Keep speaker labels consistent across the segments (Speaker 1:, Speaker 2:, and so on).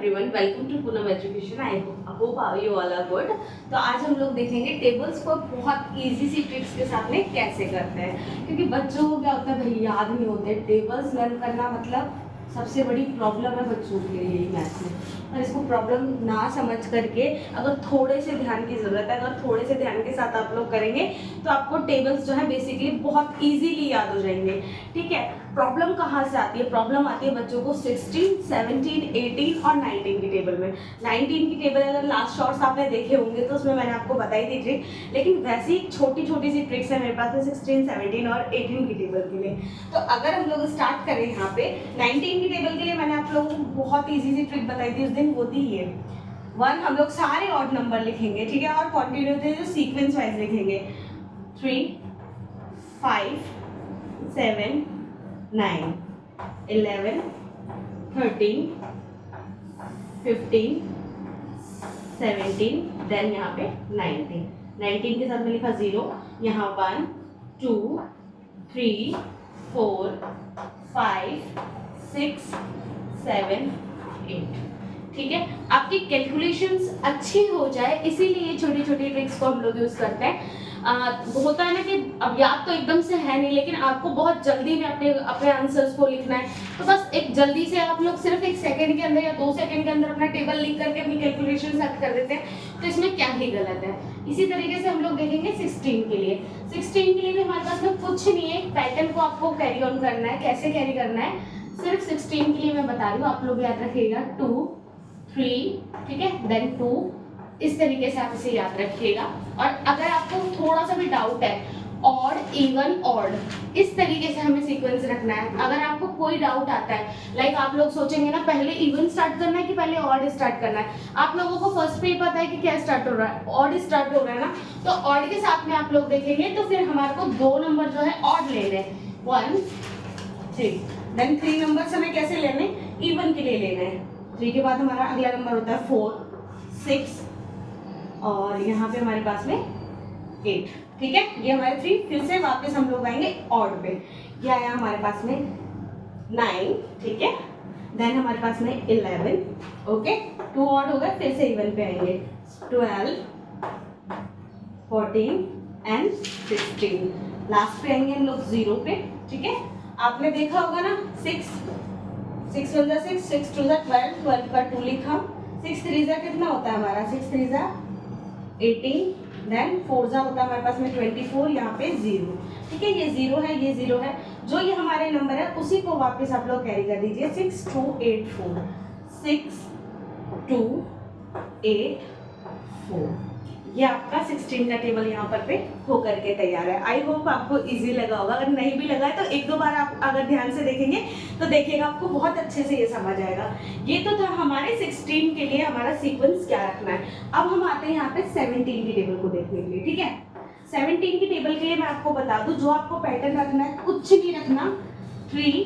Speaker 1: Everyone, welcome to Poonam education. I hope you all are good. तो आज हम लोग देखेंगे टेबल्स को बहुत इजी सी ट्रिक्स के साथ में कैसे करते हैं, क्योंकि बच्चों को क्या होता है भाई, याद नहीं होते। टेबल्स लर्न करना मतलब सबसे बड़ी प्रॉब्लम है बच्चों के लिए यही मैथ्स में। और इसको प्रॉब्लम ना समझ करके अगर थोड़े से ध्यान की ज़रूरत है, अगर थोड़े से ध्यान के साथ आप लोग करेंगे तो आपको टेबल्स जो है बेसिकली बहुत इजीली याद हो जाएंगे। ठीक है, प्रॉब्लम कहाँ से आती है? प्रॉब्लम आती है बच्चों को 16, 17, 18 और 19 की टेबल में। 19 की टेबल अगर लास्ट शॉर्ट्स आपने देखे होंगे तो उसमें मैंने आपको बताई थी ट्रिक, लेकिन वैसी छोटी छोटी सी ट्रिक्स है मेरे पास में 16, 17 और 18 की टेबल के लिए। तो अगर हम लोग स्टार्ट करें यहाँ पे 19 की टेबल के लिए, मैंने आप लोगों को बहुत ईजी सी ट्रिक बताई थी उस दिन, वो थी ये 1। हम लोग सारे ऑड नंबर लिखेंगे, ठीक है, और कॉन्टिन्यूटी जो सीक्वेंस वाइज लिखेंगे 3, 5, 7, 9, 11, 13, 15, 17, देन यहाँ पे 19। 19 के साथ में लिखा 0, यहाँ 1, 2, 3, 4, 5, 6, 7, 8। ठीक है, आपकी कैलकुलेशंस अच्छी हो जाए इसीलिए छोटी छोटी ट्रिक्स को हम लोग यूज करते हैं। होता है ना कि अब याद तो एकदम से है नहीं, लेकिन आपको बहुत जल्दी में अपने आंसर्स को लिखना है, तो बस एक जल्दी से आप लोग सिर्फ 1 सेकंड के अंदर या 2 सेकंड के अंदर अपना टेबल लिख करके अपनी कैलकुलेशन सेट कर देते हैं, तो इसमें क्या ही गलत है। इसी तरीके से हम लोग देखेंगे 16 के लिए। 16 के लिए भी हमारे पास में कुछ नहीं है, पैटर्न को आपको कैरी ऑन करना है। कैसे कैरी करना है, सिर्फ 16 के लिए मैं बता रही हूँ, आप लोग याद रखिएगा 2, 3, ठीक है, देन 2, इस तरीके से आप इसे याद रखिएगा। और अगर आपको थोड़ा सा भी डाउट है, ऑड, इवन, ऑड, इस तरीके से हमें सीक्वेंस रखना है। अगर आपको कोई डाउट आता है, लाइक आप लोग सोचेंगे ना पहले इवन स्टार्ट करना है कि पहले ऑड स्टार्ट करना है, आप लोगों को फर्स्ट पे ही पता है कि क्या स्टार्ट हो रहा है, ऑड स्टार्ट हो रहा है ना, तो ऑड के साथ में आप लोग देखेंगे तो फिर हमारे को 2 नंबर जो है ऑड लेने हैं, 1, 3, देन 3 नंबर हमें कैसे लेने, इवन के लिए लेना है। 3 के बाद हमारा अगला नंबर होता है 4, 6 और यहाँ पे हमारे पास में 8। ठीक है, ये हमारे 3। फिर से वापस हम लोग आएंगे ऑड पे। ये आया हमारे पास में 9, ठीक है, देन हमारे पास में 11, ओके, 2 ऑड हो गए। फिर से इवन पे आएंगे 12, 14 एंड 16। लास्ट पे आएंगे हम लोग 0 पे। ठीक है, आपने देखा होगा ना 6 1 जा 6, 6 2 जा 12, 12 का 2 लिखा, 6 3 जा कितना होता है हमारा, 6 3 जा 18, देन 4 जा होता है हमारे पास में 24, यहाँ पे 0। ठीक है, ये 0 है, ये 0 है, जो ये हमारे नंबर है उसी को वापस आप लोग कैरी कर दीजिए 6 2 8 4, 6 2 8 4। ये आपका 16 का टेबल यहाँ पर पे हो करके तैयार है। आई होप आपको इजी लगा होगा। अगर नहीं भी लगा है तो 1-2 बार आप अगर ध्यान से देखेंगे तो देखिएगा आपको बहुत अच्छे से ये समझ आएगा। ये तो था हमारे 16 के लिए हमारा सीक्वेंस क्या रखना है। अब हम आते हैं यहाँ पे 17 की टेबल को देखने के लिए। ठीक है, 17 की टेबल के लिए मैं आपको बता दूं, जो आपको पैटर्न रखना है, कुछ नहीं रखना, 3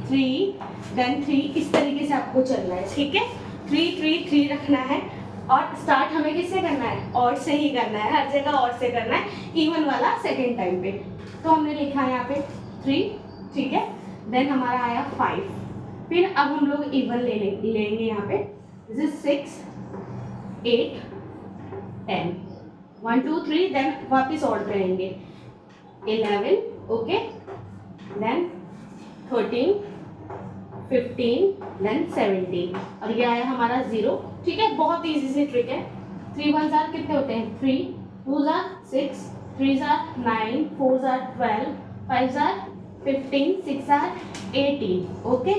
Speaker 1: 3 देन 3, इस तरीके से आपको चलना है। ठीक है, 3 3 3 रखना है और स्टार्ट हमें किससे करना है, और से ही करना है, हर जगह और से करना है, इवन वाला सेकेंड टाइम पे। तो हमने लिखा है यहाँ पे 3, ठीक है, देन हमारा आया 5। फिर अब हम लोग इवन लेंगे यहाँ पे, दिस इज 6 8 10, 1 2 3, देन वापिस ऑड पे रहेंगे 11, ओके, देन 13 15, देन 17 और ये आया हमारा 0। ठीक है, बहुत इजी सी ट्रिक है। 3 1 जार कितने होते हैं, 3 2 jar 6, 3 jar 9, 4 jar 12, 5 jar 15, 6 jar 18, okay,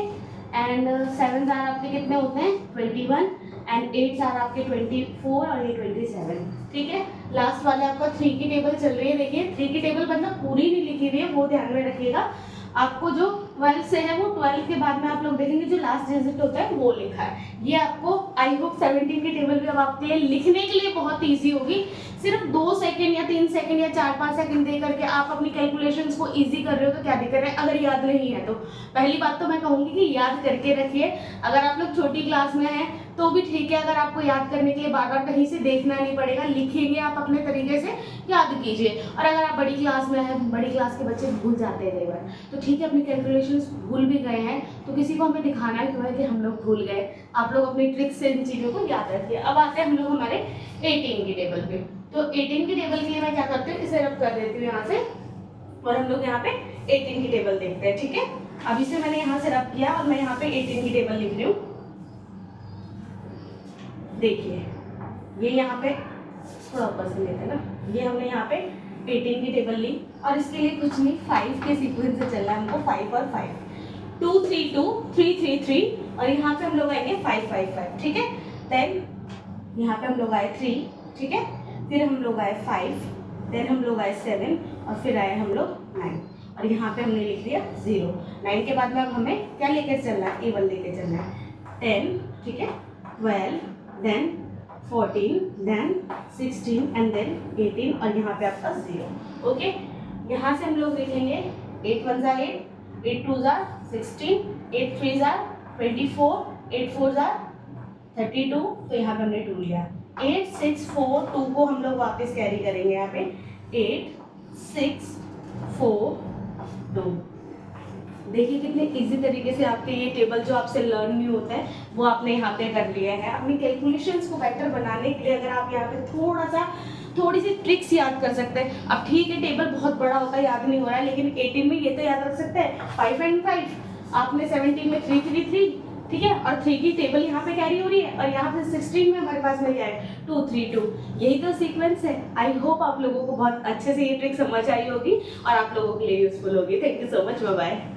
Speaker 1: and 7 jar आपके कितने होते हैं, 21, एंड 8 जार आपके 24 और ये 27। ठीक है, लास्ट वाले आपका 3 की टेबल चल रही है। देखिए 3 की टेबल मतलब पूरी नहीं लिखी हुई है, वो ध्यान में रखिएगा। आपको जो 12 से है वो 12 के बाद में आप लोग देखेंगे जो लास्ट डिजिट होता है वो लिखा है। ये आपको आई होप 17 की टेबल भी अब आपके लिए लिखने के लिए बहुत इजी होगी। सिर्फ 2 सेकंड या 3 सेकंड या 4-5 सेकंड दे करके आप अपनी कैलकुलेशंस को इजी कर रहे हो तो क्या दिक्कत है। अगर याद नहीं है तो पहली बात तो मैं कहूँगी कि याद करके रखिए। अगर आप लोग छोटी क्लास में हैं तो भी ठीक है, अगर आपको याद करने के लिए बार बार कहीं से देखना नहीं पड़ेगा, लिखेंगे आप अपने तरीके से, याद कीजिए। और अगर आप बड़ी क्लास में हैं, बड़ी क्लास के बच्चे भूल जाते हैं कई बार, तो ठीक है, अपनी कैलकुलेशन कैलकुलेशंस भूल भी गए हैं तो किसी को हमें दिखाना क्यों है कि हम लोग भूल गए। आप लोग अपनी ट्रिक्स से इन चीज़ों को याद रखिए। अब आते हैं हम लोग हमारे 18 की टेबल पे। तो 18 की टेबल के लिए मैं क्या करती हूँ, इसे रब कर देती हूँ यहाँ से और हम लोग यहाँ पे 18 की टेबल देखते हैं। ठीक है, अब इसे मैंने यहाँ से रब किया और मैं यहाँ पे 18 की टेबल लिख रही हूँ। देखिए ये यहाँ पे थोड़ा ऊपर से लेते हैं ना, ये हमने यहाँ पे 18 की टेबल ली और इसके लिए कुछ नहीं 5 के सीक्वेंस से चलना है हमको, 5 और 5, 2 3 2 3 3 3 और यहाँ पे हम लोग आएंगे 5 5 5। ठीक है, देन यहाँ पे हम लोग आए 3, ठीक है, फिर हम लोग आए 5, देन हम लोग आए 7 और फिर आए हम लोग 9 और यहाँ पे हमने लिख दिया 0। 9 के बाद में अब हमें क्या लेकर चलना है, एवन लेके चलना है। 10, ठीक है, 12, देन 14, देन 16 एंड देन 18 और यहाँ पे आपका 0। ओके, यहाँ से हम लोग लिखेंगे 8 1 ज़ा 8, 8 2 ज़ा 16, 8 3 ज़ा 24, 8 4 ज़ा 32, तो यहाँ पे हमने 2 लिया। 8 6 4 2 को हम लोग वापस कैरी करेंगे यहाँ पे 8 6 4 2। देखिए कितने इजी तरीके से आपके ये टेबल जो आपसे लर्न नहीं होता है वो आपने यहाँ पे कर लिया है। अपनी कैलकुलेशंस को बेटर बनाने के लिए अगर आप यहाँ पे थोड़ी सी ट्रिक्स याद कर सकते हैं। अब ठीक है टेबल बहुत बड़ा होता है, याद नहीं हो रहा है, लेकिन 18 में ये तो याद रख सकते हैं 5 एंड 5, आपने 17 में 3 3 3, ठीक है, और 3 की टेबल यहाँ पे कैरी हो रही है और यहाँ पे 16 में हमारे पास में क्या है 2 3 2, यही तो सीक्वेंस है। आई होप आप लोगों को बहुत अच्छे से ये ट्रिक समझ आई होगी और आप लोगों के लिए यूजफुल होगी। Thank you so much, bye bye.